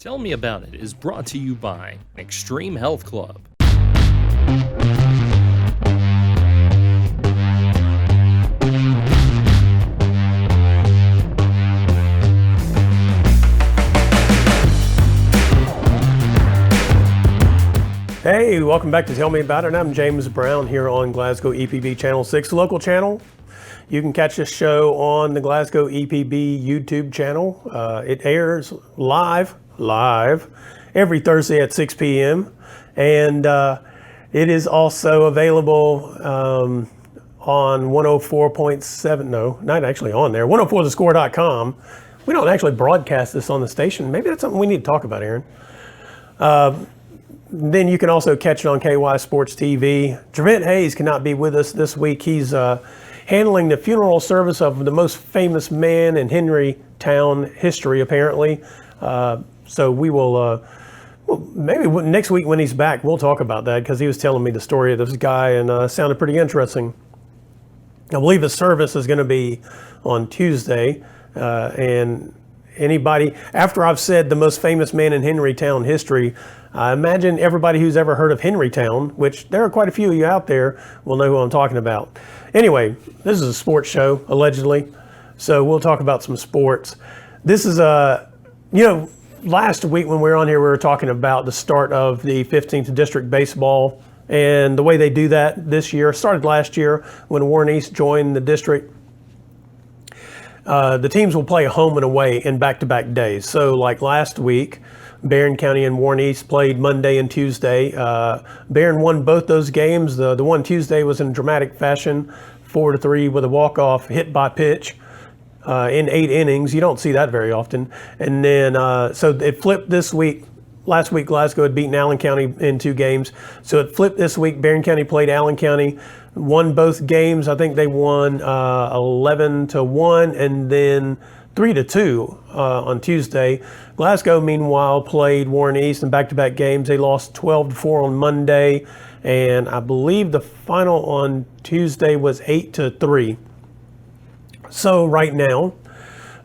Tell Me About It is brought to you by Extreme Health Club. Hey, welcome back to Tell Me About It. I'm James Brown here on Glasgow EPB Channel 6, local channel. You can catch this show on the Glasgow EPB YouTube channel. It airs live every Thursday at 6 p.m. And it is also available on 104.7, no, not actually on there, 104thescore.com. We don't actually broadcast this on the station. Maybe that's something we need to talk about, Aaron. Then you can also catch it on KY Sports TV. Javette Hayes cannot be with us this week. He's handling the funeral service of the most famous man in Henrytown history, apparently. So we will, maybe next week when he's back, we'll talk about that, because he was telling me the story of this guy and it sounded pretty interesting. I believe the service is going to be on Tuesday, and anybody, after I've said the most famous man in Henrytown history, I imagine everybody who's ever heard of Henrytown, which there are quite a few of you out there, will know who I'm talking about. Anyway, this is a sports show, allegedly, so we'll talk about some sports. This is last week when we were on here, we were talking about the start of the 15th District Baseball and the way they do that this year. Started last year when Warren East joined the district. The teams will play home and away in back-to-back days. So like last week, Barron County and Warren East played Monday and Tuesday. Barron won both those games. The one Tuesday was in dramatic fashion, 4-3 with a walk-off hit by pitch in 8 innings. You don't see that very often. And then, so it flipped this week. Last week, Glasgow had beaten Allen County in 2 games. So it flipped this week. Barron County played Allen County, won both games. I think they won 11-1 and then 3-2 on Tuesday. Glasgow, meanwhile, played Warren East in back-to-back games. They lost 12-4 on Monday, and I believe the final on Tuesday was 8-3. So right now,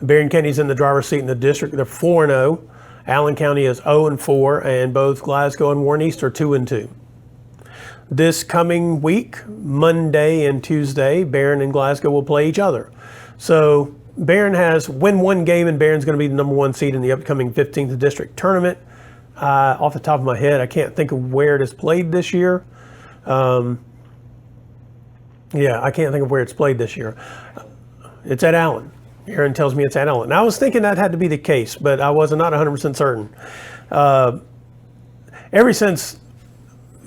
Barron County's in the driver's seat in the district. They're 4-0. Allen County is 0-4, and both Glasgow and Warren East are 2-2. This coming week, Monday and Tuesday, Barron and Glasgow will play each other. So Barron has win one game, and Barron's going to be the number 1 seed in the upcoming 15th District Tournament. Off the top of my head, I can't think of where it is played this year. I can't think of where it's played this year. It's at Allen. Aaron tells me it's at Allen. I was thinking that had to be the case, but I was not 100% certain. Ever since,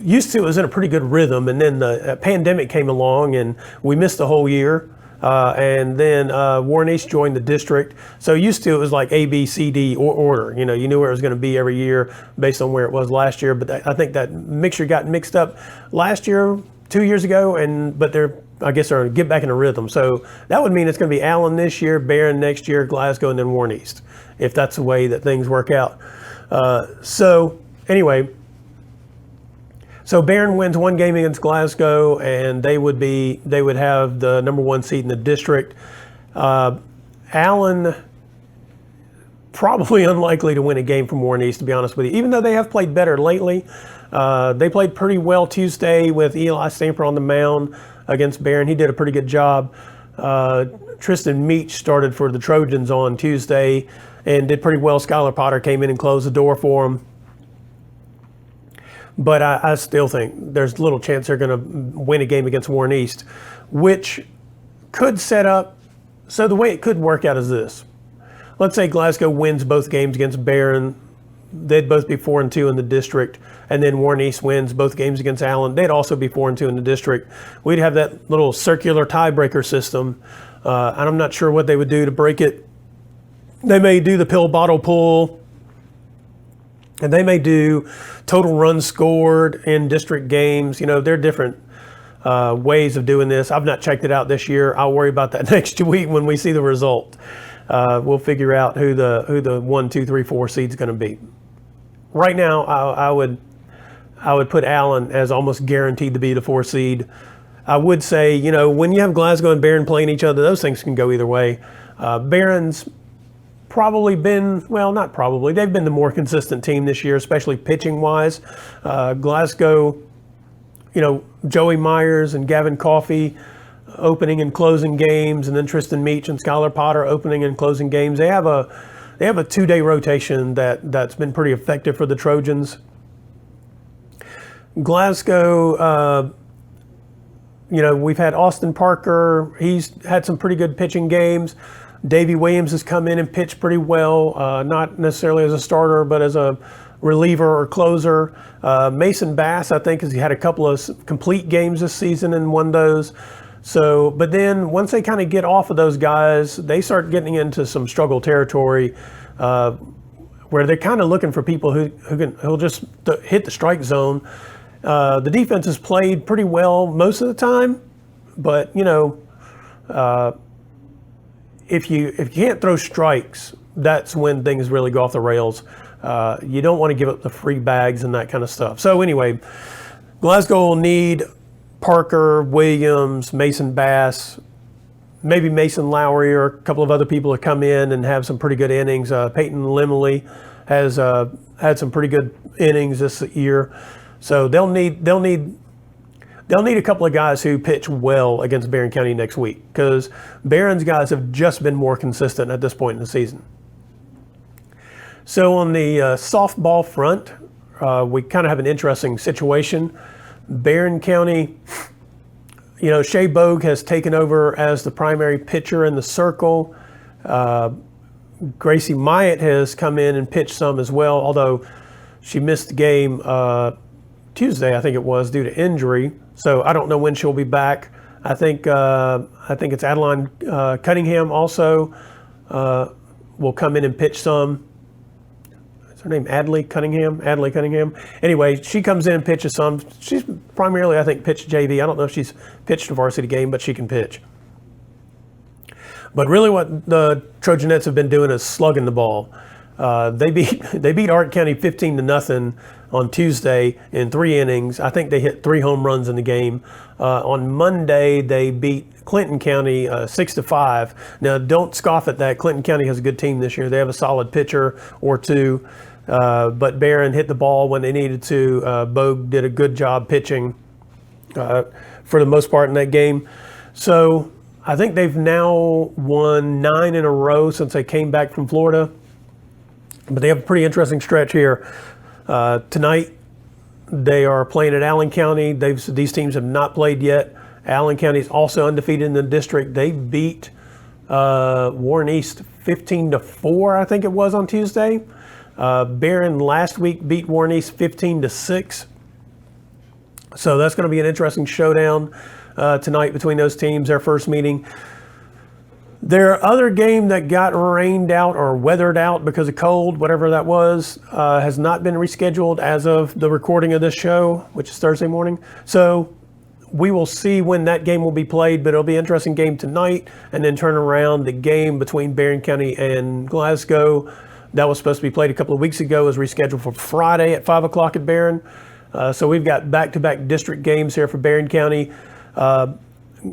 used to, it was in a pretty good rhythm, and then the pandemic came along and we missed the whole year. And then Warren East joined the district. So used to, it was like A, B, C, D order. You know, you knew where it was going to be every year based on where it was last year. But I think that mixture got mixed up last year, 2 years ago, but they're get back in a rhythm. So that would mean it's going to be Allen this year, Barron next year, Glasgow, and then Warren East, if that's the way that things work out. So anyway, so Barron wins one game against Glasgow, and they would have the number 1 seed in the district. Allen, probably unlikely to win a game from Warren East, to be honest with you, even though they have played better lately. They played pretty well Tuesday with Eli Stamper on the mound against Barron. He did a pretty good job. Tristan Meach started for the Trojans on Tuesday and did pretty well. Skylar Potter came in and closed the door for him. But I still think there's little chance they're going to win a game against Warren East, which could set up, so the way it could work out is this. Let's say Glasgow wins both games against Barron. They'd both be 4-2 in the district, and then Warren East wins both games against Allen. They'd also be 4-2 in the district. We'd have that little circular tiebreaker system, and I'm not sure what they would do to break it. They may do the pill bottle pull, and they may do total runs scored in district games. You know, there are different ways of doing this. I've not checked it out this year. I'll worry about that next week when we see the result. We'll figure out who the 1, 2, 3, 4 seed is going to be. Right now, I would put Allen as almost guaranteed to be the 4 seed. I would say, you know, when you have Glasgow and Barron playing each other, those things can go either way. Barron's probably been, well, not probably, they've been the more consistent team this year, especially pitching-wise. Glasgow, Joey Myers and Gavin Coffey opening and closing games, and then Tristan Meach and Skylar Potter opening and closing games. They have a 2-day rotation that's been pretty effective for the Trojans. Glasgow, we've had Austin Parker. He's had some pretty good pitching games. Davey Williams has come in and pitched pretty well, not necessarily as a starter, but as a reliever or closer. Mason Bass, I think, has had a couple of complete games this season and won those. So, but then once they kind of get off of those guys, they start getting into some struggle territory, where they're kind of looking for people who'll just hit the strike zone. The defense has played pretty well most of the time, but if you can't throw strikes, that's when things really go off the rails. You don't want to give up the free bags and that kind of stuff. So anyway, Glasgow will need Parker, Williams, Mason Bass, maybe Mason Lowry or a couple of other people to come in and have some pretty good innings. Peyton Limley has had some pretty good innings this year. So they'll need a couple of guys who pitch well against Barron County next week, because Barron's guys have just been more consistent at this point in the season. So on the softball front, we kind of have an interesting situation. Barron County, Shea Bogue has taken over as the primary pitcher in the circle. Gracie Myatt has come in and pitched some as well, although she missed the game Tuesday, I think it was, due to injury. So I don't know when she'll be back. I think it's Adeline Cunningham also will come in and pitch some. Is her name Adley Cunningham? Adley Cunningham. Anyway, she comes in and pitches some. She's primarily, I think, pitched JV. I don't know if she's pitched a varsity game, but she can pitch. But really what the Trojanettes have been doing is slugging the ball. They beat Art County 15-0 on Tuesday in 3 innings. I think they hit 3 home runs in the game. On Monday, they beat Clinton County 6-5. Now, don't scoff at that. Clinton County has a good team this year. They have a solid pitcher or two. But Barron hit the ball when they needed to. Bogue did a good job pitching for the most part in that game. So I think they've now won 9 in a row since they came back from Florida. But they have a pretty interesting stretch here. Tonight, they are playing at Allen County. These teams have not played yet. Allen County is also undefeated in the district. They beat Warren East 15-4, I think it was, on Tuesday. Barron last week beat Warren East 15-6. So that's going to be an interesting showdown tonight between those teams, their first meeting. Their other game that got rained out or weathered out because of cold, whatever that was, has not been rescheduled as of the recording of this show, which is Thursday morning. So we will see when that game will be played, but it'll be an interesting game tonight, and then turn around. The game between Barron County and Glasgow that was supposed to be played a couple of weeks ago is rescheduled for Friday at 5 o'clock at Barron. So we've got back-to-back district games here for Barron County.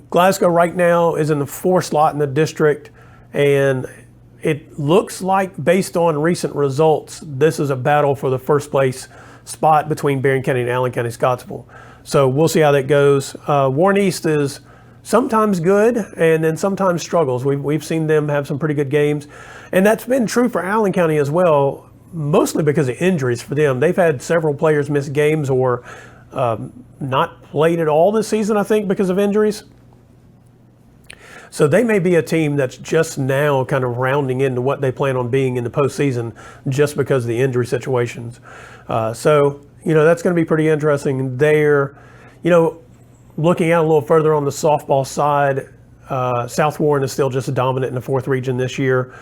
Glasgow right now is in the 4th slot in the district, and it looks like, based on recent results, this is a battle for the first place spot between Barron County and Allen County Scottsville. So we'll see how that goes. Warren East is sometimes good and then sometimes struggles. We've seen them have some pretty good games, and that's been true for Allen County as well, mostly because of injuries for them. They've had several players miss games or not played at all this season, I think, because of injuries. So they may be a team that's just now kind of rounding into what they plan on being in the postseason just because of the injury situations. So that's going to be pretty interesting there. Looking out a little further on the softball side, South Warren is still just dominant in the 4th region this year.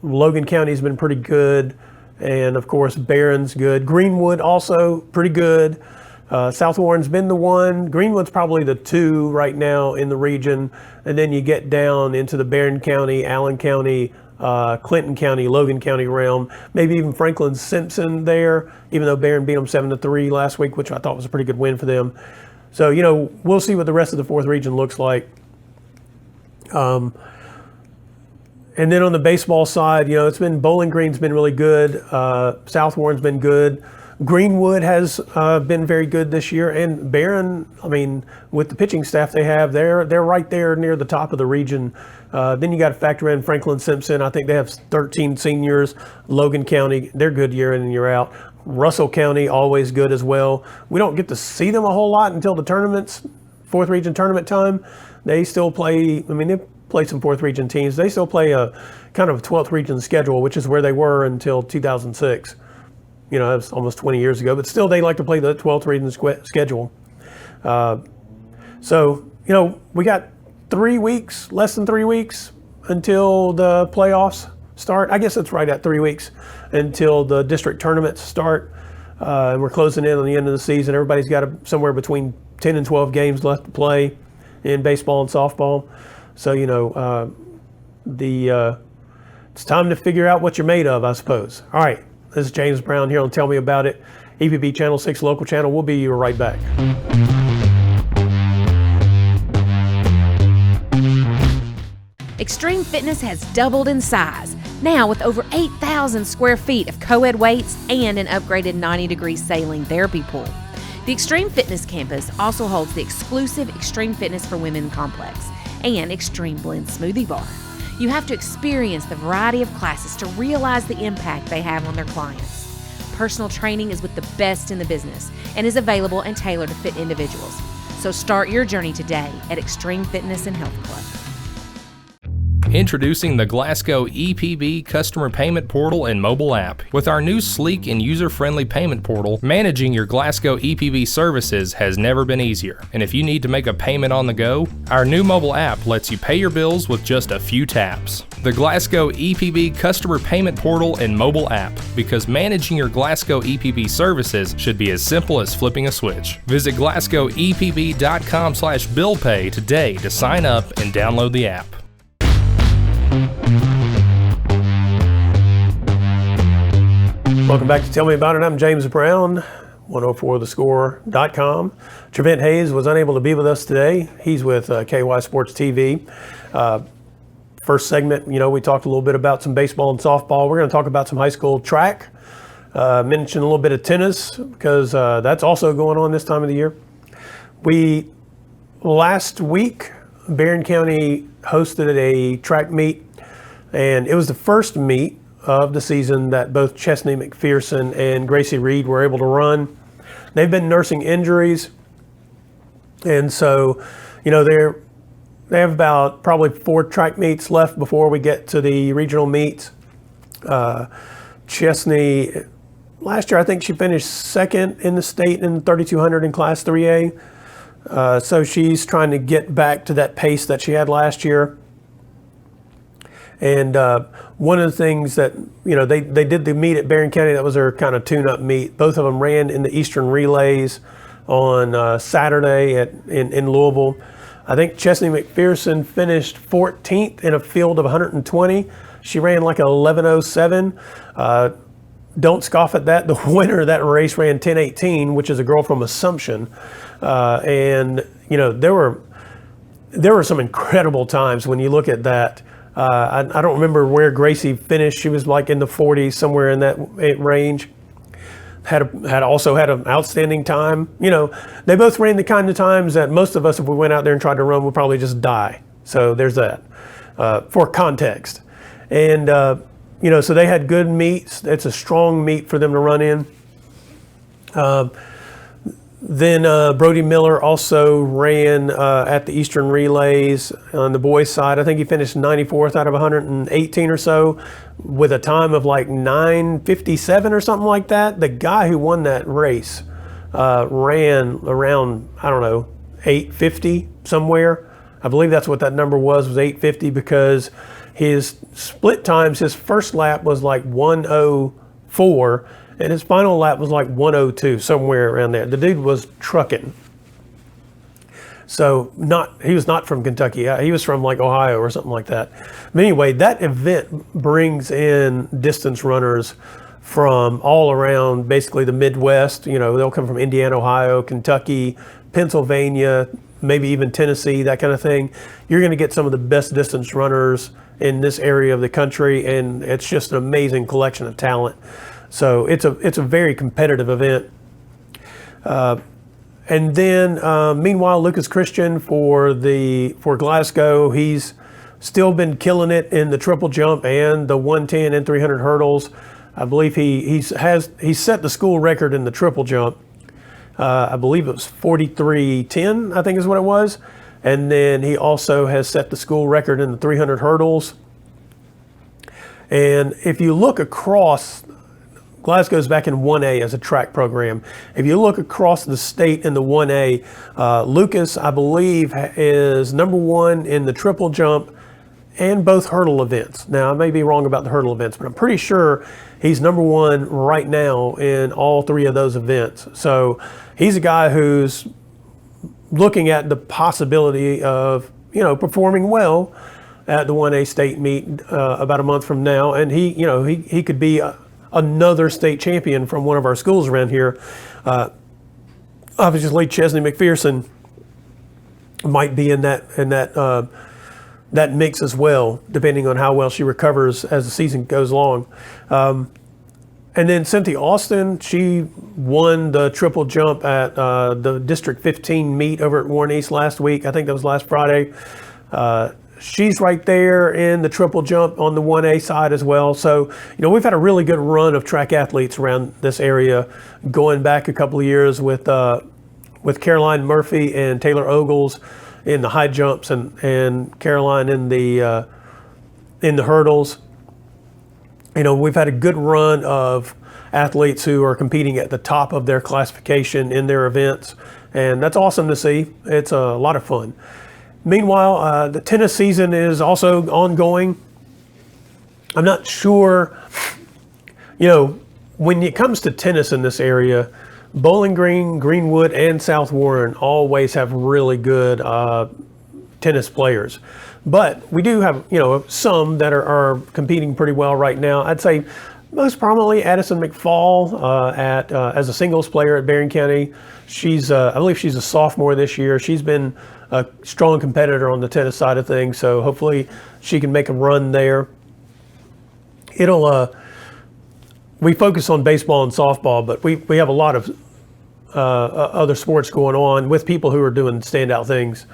Logan County's been pretty good. And, of course, Barron's good. Greenwood also pretty good. South Warren's been the 1. Greenwood's probably the 2 right now in the region. And then you get down into the Barron County, Allen County, Clinton County, Logan County realm. Maybe even Franklin Simpson there, even though Barron beat them 7-3 last week, which I thought was a pretty good win for them. So, we'll see what the rest of the 4th region looks like. And then on the baseball side, it's been Bowling Green's been really good. South Warren's been good. Greenwood has been very good this year, and Barron. I mean, with the pitching staff they have, they're right there near the top of the region. Then you got to factor in Franklin Simpson. I think they have 13 seniors. Logan County, they're good year in and year out. Russell County, always good as well. We don't get to see them a whole lot until the tournaments, 4th region tournament time. They still play. I mean, they play some 4th region teams. They still play a kind of 12th region schedule, which is where they were until 2006. That was almost 20 years ago, but still they like to play the 12th region schedule. So, we got 3 weeks, less than 3 weeks until the playoffs start. I guess it's right at 3 weeks until the district tournaments start. And we're closing in on the end of the season. Everybody's got somewhere between 10 and 12 games left to play in baseball and softball. So, it's time to figure out what you're made of, I suppose. All right. This is James Brown here on Tell Me About It, EPB Channel 6 local channel. We'll be right back. Extreme Fitness has doubled in size, now with over 8,000 square feet of co-ed weights and an upgraded 90-degree saline therapy pool. The Extreme Fitness campus also holds the exclusive Extreme Fitness for Women complex and Extreme Blend smoothie bar. You have to experience the variety of classes to realize the impact they have on their clients. Personal training is with the best in the business and is available and tailored to fit individuals. So start your journey today at Extreme Fitness and Health Club. Introducing the Glasgow EPB Customer Payment Portal and mobile app. With our new sleek and user-friendly payment portal, managing your Glasgow EPB services has never been easier. And if you need to make a payment on the go, our new mobile app lets you pay your bills with just a few taps. The Glasgow EPB Customer Payment Portal and mobile app, because managing your Glasgow EPB services should be as simple as flipping a switch. Visit glasgowepb.com/billpay today to sign up and download the app. Welcome back to Tell Me About It. I'm James Brown, 104thescore.com. Trevent Hayes was unable to be with us today. He's with KY Sports TV. First segment, we talked a little bit about some baseball and softball. We're going to talk about some high school track. Mention a little bit of tennis because that's also going on this time of the year. Last week, Barron County hosted a track meet, and it was the first meet of the season that both Chesney McPherson and Gracie Reed were able to run. They've been nursing injuries, and so they have about probably 4 track meets left before we get to the regional meets. Chesney, last year I think she finished second in the state in 3,200 in Class 3A. So she's trying to get back to that pace that she had last year. And one of the things that, they did the meet at Barron County, that was their kind of tune-up meet. Both of them ran in the Eastern Relays on Saturday in Louisville. I think Chesney McPherson finished 14th in a field of 120. She ran like an 11:07. Don't scoff at that. The winner of that race ran 10:18, which is a girl from Assumption. And there were some incredible times when you look at that. I don't remember where Gracie finished. She was like in the 40s, somewhere in that range. Had also had an outstanding time. They both ran the kind of times that most of us, if we went out there and tried to run, would probably just die. So there's that for context. And so they had good meets. It's a strong meet for them to run in. Then Brody Miller also ran at the Eastern Relays on the boys' side. I think he finished 94th out of 118 or so with a time of like 9:57 or something like that. The guy who won that race ran around, 8:50 somewhere. I believe that's what that number was 8:50, because his split times, his first lap was like 1:04. And his final lap was like 1:02, somewhere around there. The dude was trucking. So he was not from Kentucky. He was from like Ohio or something like that. But anyway, that event brings in distance runners from all around, basically the Midwest. They'll come from Indiana, Ohio, Kentucky, Pennsylvania, maybe even Tennessee, that kind of thing. You're going to get some of the best distance runners in this area of the country, and it's just an amazing collection of talent. So it's a very competitive event. And then meanwhile, Lucas Christian for Glasgow, he's still been killing it in the triple jump and the 110 and 300 hurdles. I believe he set the school record in the triple jump. I believe it was 43:10, I think is what it was. And then he also has set the school record in the 300 hurdles. And if you look across, Glasgow's back in 1A as a track program. If you look across the state in the 1A, Lucas, I believe, is number 1 in the triple jump and both hurdle events. Now, I may be wrong about the hurdle events, but I'm pretty sure he's number 1 right now in all 3 of those events. So he's a guy who's looking at the possibility of, performing well at the 1A state meet about a month from now. And he could be another state champion from one of our schools around here. Obviously, Chesney McPherson might be in that mix as well, depending on how well she recovers as the season goes along. And then Cynthia Austin, she won the triple jump at the District 15 meet over at Warren East last week. I think that was last Friday. She's right there in the triple jump on the 1A side as well. So, we've had a really good run of track athletes around this area, going back a couple of years with Caroline Murphy and Taylor Ogles in the high jumps, and Caroline in the hurdles. We've had a good run of athletes who are competing at the top of their classification in their events, and that's awesome to see. It's a lot of fun. Meanwhile, the tennis season is also ongoing. I'm not sure, when it comes to tennis in this area, Bowling Green, Greenwood, and South Warren always have really good tennis players. But we do have, some that are competing pretty well right now. I'd say most prominently Addison McFall as a singles player at Barron County. I believe she's a sophomore this year. She's been a strong competitor on the tennis side of things, so hopefully she can make a run there. We focus on baseball and softball, but we have a lot of other sports going on with people who are doing standout things.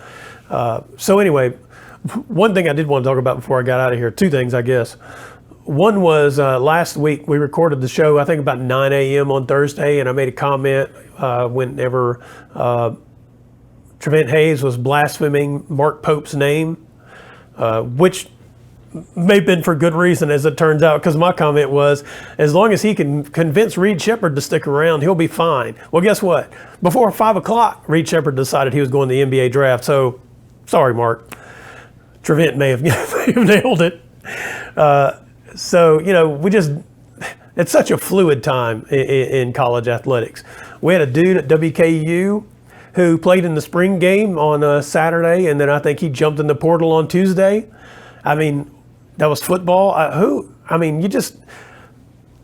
So anyway, one thing I did want to talk about before I got out of here, 2 things, I guess. One was last week we recorded the show, I think about 9 a.m. on Thursday, and I made a comment whenever Trevent Hayes was blaspheming Mark Pope's name, which may have been for good reason, as it turns out, because my comment was, as long as he can convince Reed Shepherd to stick around, he'll be fine. Well, guess what? Before 5 o'clock, Reed Shepherd decided he was going to the NBA draft, so sorry, Mark. Trevent may have nailed it. It's such a fluid time in college athletics. We had a dude at WKU who played in the spring game on Saturday, and then I think he jumped in the portal on Tuesday. I mean, that was football. You just,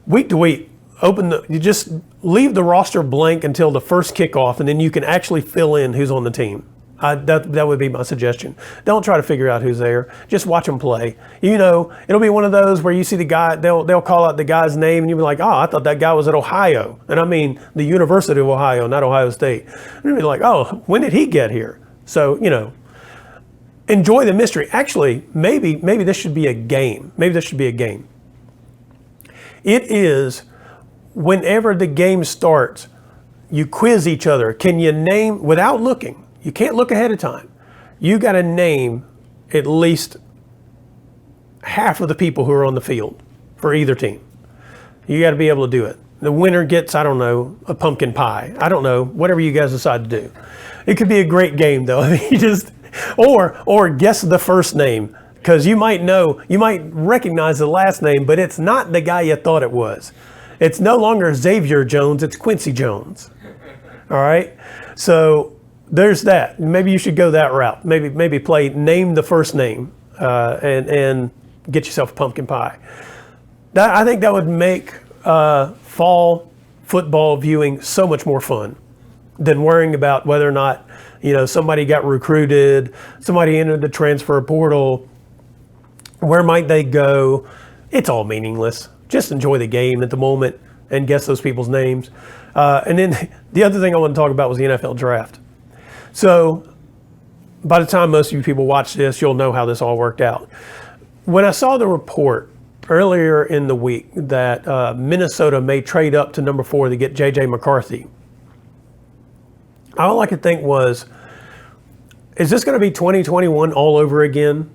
week to week, you just leave the roster blank until the first kickoff, and then you can actually fill in who's on the team. That would be my suggestion. Don't try to figure out who's there. Just watch them play. It'll be one of those where you see the guy, they'll call out the guy's name, and you'll be like, oh, I thought that guy was at Ohio. And I mean the University of Ohio, not Ohio State. And you'll be like, oh, when did he get here? So, enjoy the mystery. Actually, maybe this should be a game. It is, whenever the game starts, you quiz each other. Can you name, without looking, you can't look ahead of time. You got to name at least half of the people who are on the field for either team. You got to be able to do it. The winner gets, I don't know, a pumpkin pie. I don't know, whatever you guys decide to do. It could be a great game, though. Or guess the first name, because you might recognize the last name, but it's not the guy you thought it was. It's no longer Xavier Jones, it's Quincy Jones. All right? So there's that. Maybe you should go that route. Maybe play name the first name and get yourself a pumpkin pie. I think that would make fall football viewing so much more fun than worrying about whether or not somebody got recruited, somebody entered the transfer portal, Where might they go? It's all meaningless. Just enjoy the game at the moment and guess those people's names. And then the other thing I want to talk about was the NFL draft. So by the time most of you people watch this, you'll know how this all worked out. When I saw the report earlier in the week that Minnesota may trade up to number 4 to get J.J. McCarthy, all I could think was, is this going to be 2021 all over again?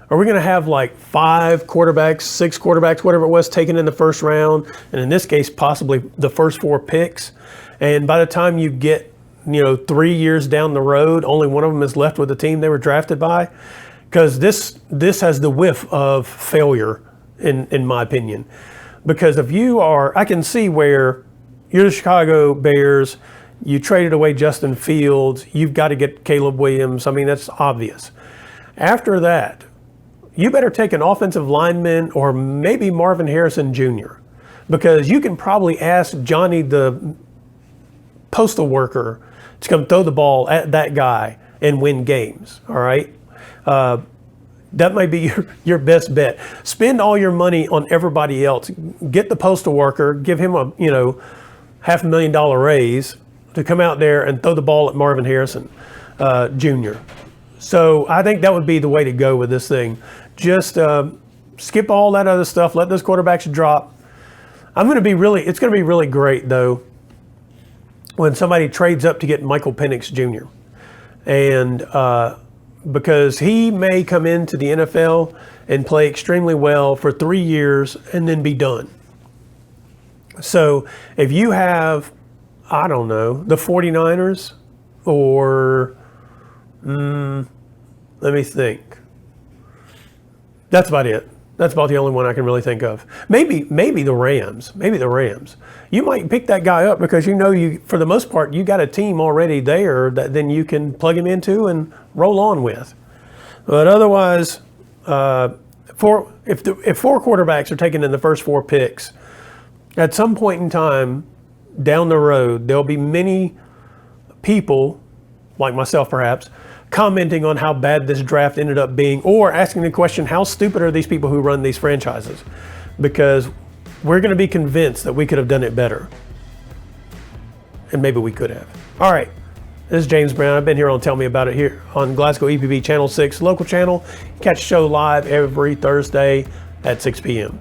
Are we going to have like 5 quarterbacks, 6 quarterbacks, whatever it was, taken in the first round, and in this case, possibly the first 4 picks? And by the time you get, 3 years down the road, only one of them is left with the team they were drafted by? Because this has the whiff of failure, in my opinion. Because if you are, I can see where you're the Chicago Bears, you traded away Justin Fields, you've got to get Caleb Williams. I mean, that's obvious. After that, you better take an offensive lineman or maybe Marvin Harrison Jr. Because you can probably ask Johnny the postal worker to come throw the ball at that guy and win games, all right? That might be your best bet. Spend all your money on everybody else. Get the postal worker, give him a $500,000 raise to come out there and throw the ball at Marvin Harrison Jr. So I think that would be the way to go with this thing. Just skip all that other stuff. Let those quarterbacks drop. It's going to be really great though when somebody trades up to get Michael Penix Jr. And because he may come into the NFL and play extremely well for 3 years and then be done. So if you have, I don't know, the 49ers or, let me think. That's about it. That's about the only one I can really think of. Maybe the Rams. You might pick that guy up because you for the most part, you got a team already there that then you can plug him into and roll on with. But otherwise, if 4 quarterbacks are taken in the first 4 picks, at some point in time down the road, there'll be many people, like myself perhaps, commenting on how bad this draft ended up being, or asking the question, how stupid are these people who run these franchises? Because we're going to be convinced that we could have done it better. And maybe we could have. All right, this is James Brown. I've been here on Tell Me About It here on Glasgow EPB Channel 6 local channel. Catch the show live every Thursday at 6 p.m.